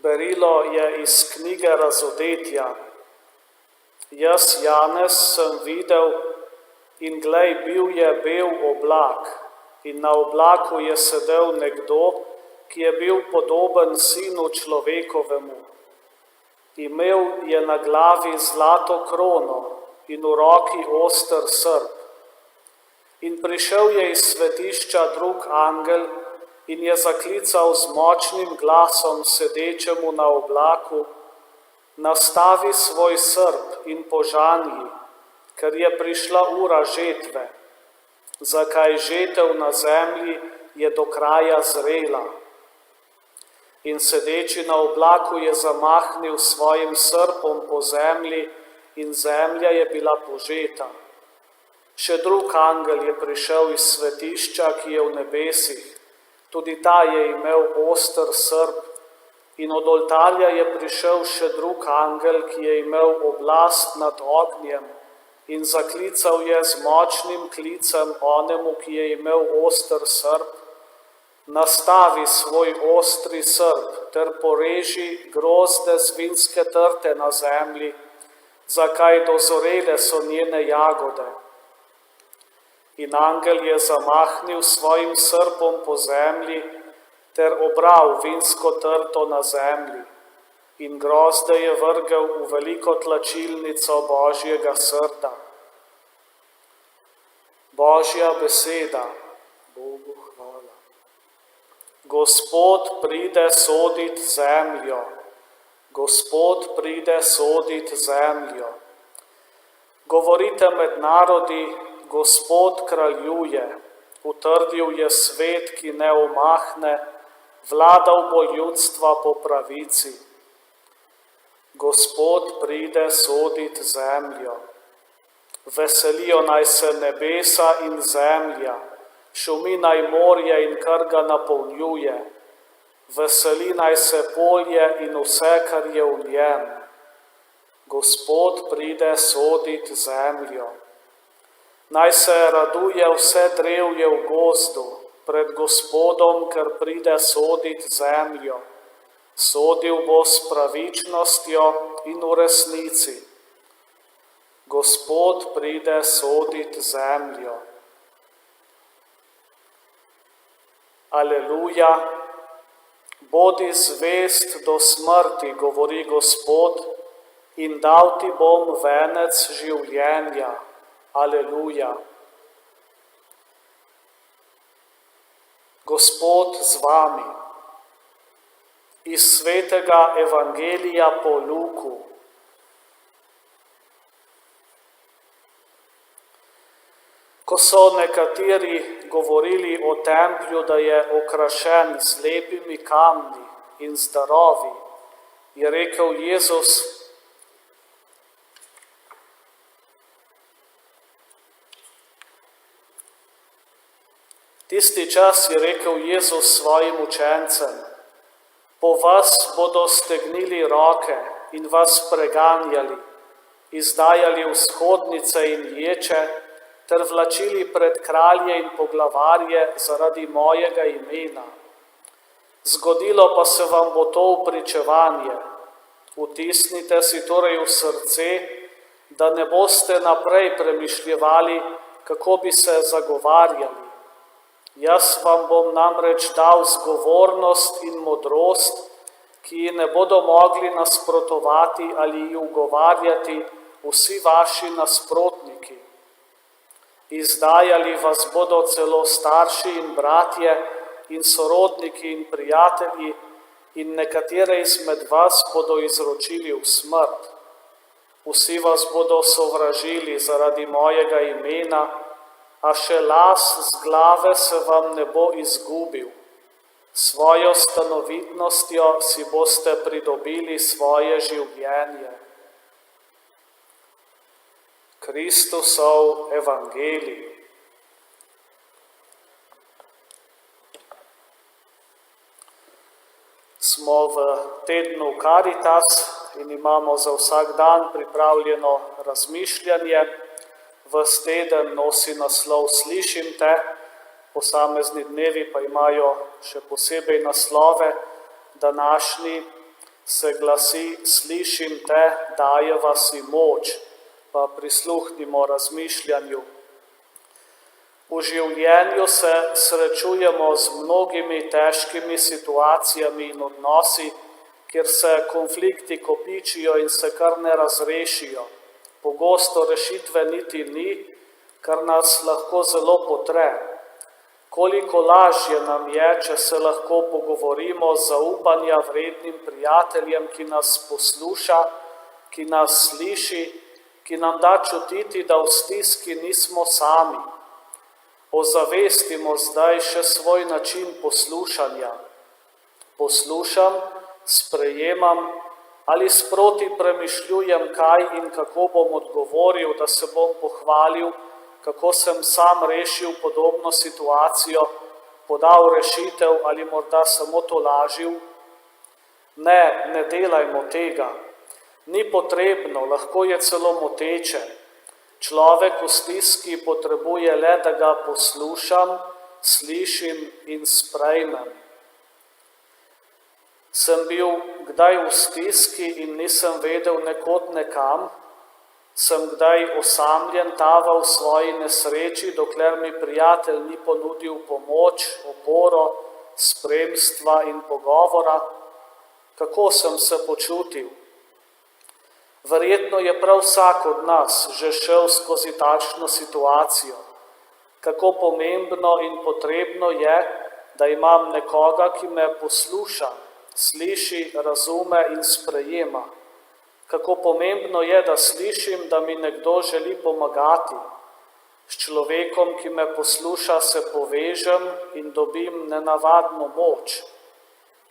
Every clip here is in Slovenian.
Berilo je iz knjige Razodetja. Jaz, Janez, sem videl in glej, bil je bel oblak in na oblaku je sedel nekdo, ki je bil podoben sinu človekovemu. Imel je na glavi zlato krono in v roki oster srp. In prišel je iz svetišča drug angel in je zaklical z močnim glasom sedečemu na oblaku: nastavi svoj srp in požanji, ker je prišla ura žetve, zakaj žetev na zemlji je do kraja zrela. In sedeči na oblaku je zamahnil svojim srpom po zemlji in zemlja je bila požeta. Še drug angel je prišel iz svetišča, ki je v nebesih, tudi ta je imel oster srp, in od oltarja je prišel še drug angel, ki je imel oblast nad ognjem, in zaklical je z močnim klicem onemu, ki je imel oster srp: nastavi svoj ostri srp ter poreži grozde svinjske trte na zemlji, zakaj dozorele so njene jagode. In angel je zamahnil svojim srpom po zemlji ter obral vinsko trto na zemlji in grozde je vrgel v veliko tlačilnico Božjega srda. Božja beseda, Bogu hvala. Gospod pride sodit zemljo, Gospod pride sodit zemljo. Govorite med narodi, Gospod kraljuje, utrdil je svet, ki ne omahne, vladal bo ljudstva po pravici. Gospod pride sodit zemljo. Veselijo naj se nebesa in zemlja, šumi naj morje in kar ga napolnjuje. Veseli naj se polje in vse, kar je v njem. Gospod pride sodit zemljo. Naj se raduje vse drevje v gozdu pred Gospodom, ker pride sodit zemljo. Sodil bo s pravičnostjo in v resnici. Gospod pride sodit zemljo. Aleluja. Bodi zvest do smrti, govori Gospod, in dal ti bom venec življenja. Aleluja. Gospod z vami. Iz svetega evangelija po Luku. Ko so nekateri govorili o templju, da je okrašen z lepimi kamni in z darovi, je rekel Jezus: Tisti čas je rekel Jezus svojim učencem: po vas bodo stegnili roke in vas preganjali, izdajali vzhodnice in ječe, ter vlačili pred kralje in poglavarje zaradi mojega imena. Zgodilo pa se vam bo to v pričevanje. Vtisnite si torej v srce, da ne boste naprej premišljevali, kako bi se zagovarjali. Jaz vam bom namreč dal zgovornost in modrost, ki ji ne bodo mogli nasprotovati ali ji ugovarjati vsi vaši nasprotniki. Izdajali vas bodo celo starši in bratje in sorodniki in prijatelji in nekatere izmed vas bodo izročili v smrt. Vsi vas bodo sovražili zaradi mojega imena, a še las z glave se vam ne bo izgubil. Svojo stanovitnostjo si boste pridobili svoje življenje. Kristusov evangelij. Smo v tednu Karitas in imamo za vsak dan pripravljeno razmišljanje. Ves teden nosi naslov Slišim te, posamezni dnevi pa imajo še posebej naslove. Današnji se glasi: Slišim te, dajeva si moč. Pa prisluhnimo razmišljanju. V življenju se srečujemo z mnogimi težkimi situacijami in odnosi, kjer se konflikti kopičijo in se kar ne razrešijo. Pogosto rešitve niti ni, kar nas lahko zelo potre. Koliko lažje nam je, če se lahko pogovorimo z zaupanja vrednim prijateljem, ki nas posluša, ki nas sliši, ki nam da čutiti, da v stiski nismo sami. Ozavestimo zdaj še svoj način poslušanja. Poslušam, sprejemam ali sproti premišljujem, kaj in kako bom odgovoril, da se bom pohvalil, kako sem sam rešil podobno situacijo, podal rešitev ali morda samo tolažil. Ne delajmo tega. Ni potrebno, lahko je celo moteče. Človek v stiski potrebuje le, da ga poslušam, slišim in sprejmem. Sem bil kdaj v stiski in nisem vedel nekod nekam? Sem kdaj osamljen taval v svoji nesreči, dokler mi prijatelj ni ponudil pomoč, oporo, spremstva in pogovora? Kako sem se počutil? Verjetno je prav vsak od nas že šel skozi takšno situacijo. Kako pomembno in potrebno je, da imam nekoga, ki me posluša, sliši, razume in sprejema. Kako pomembno je, da slišim, da mi nekdo želi pomagati. S človekom, ki me posluša, se povežem in dobim nenavadno moč.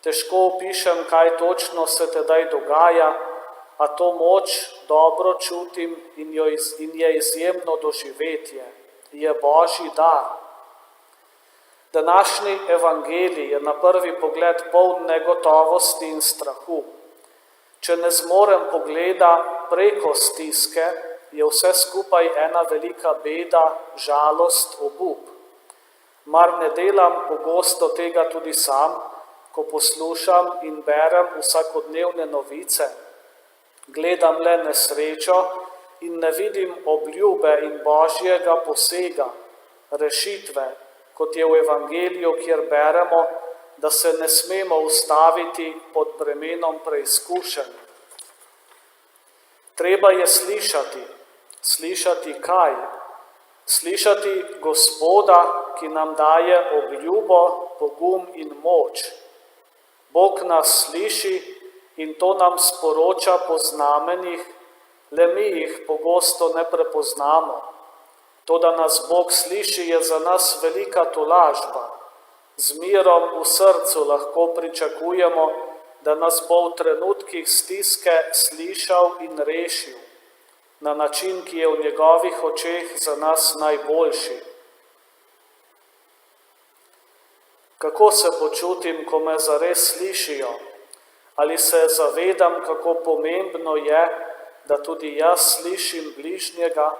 Težko opišem, kaj točno se tedaj dogaja, a to moč dobro čutim in je izjemno doživetje. Je Božji dar. Današnji evangelij je na prvi pogled poln negotovosti in strahu. Če ne zmorem pogleda preko stiske, je vse skupaj ena velika beda, žalost, obup. Mar ne delam pogosto tega tudi sam, ko poslušam in berem vsakodnevne novice? Gledam le nesrečo in ne vidim obljube in Božjega posega, rešitve, kot je v evangeliju, kjer beremo, da se ne smemo ustaviti pod bremenom preizkušenj. Treba je slišati. Slišati kaj? Slišati Gospoda, ki nam daje obljubo, pogum in moč. Bog nas sliši in to nam sporoča po znamenjih, le mi jih pogosto ne prepoznamo. To, da nas Bog sliši, je za nas velika tolažba. Z mirom v srcu lahko pričakujemo, da nas bo v trenutkih stiske slišal in rešil, na način, ki je v njegovih očeh za nas najboljši. Kako se počutim, ko me zares slišijo? Ali se zavedam, kako pomembno je, da tudi jaz slišim bližnjega?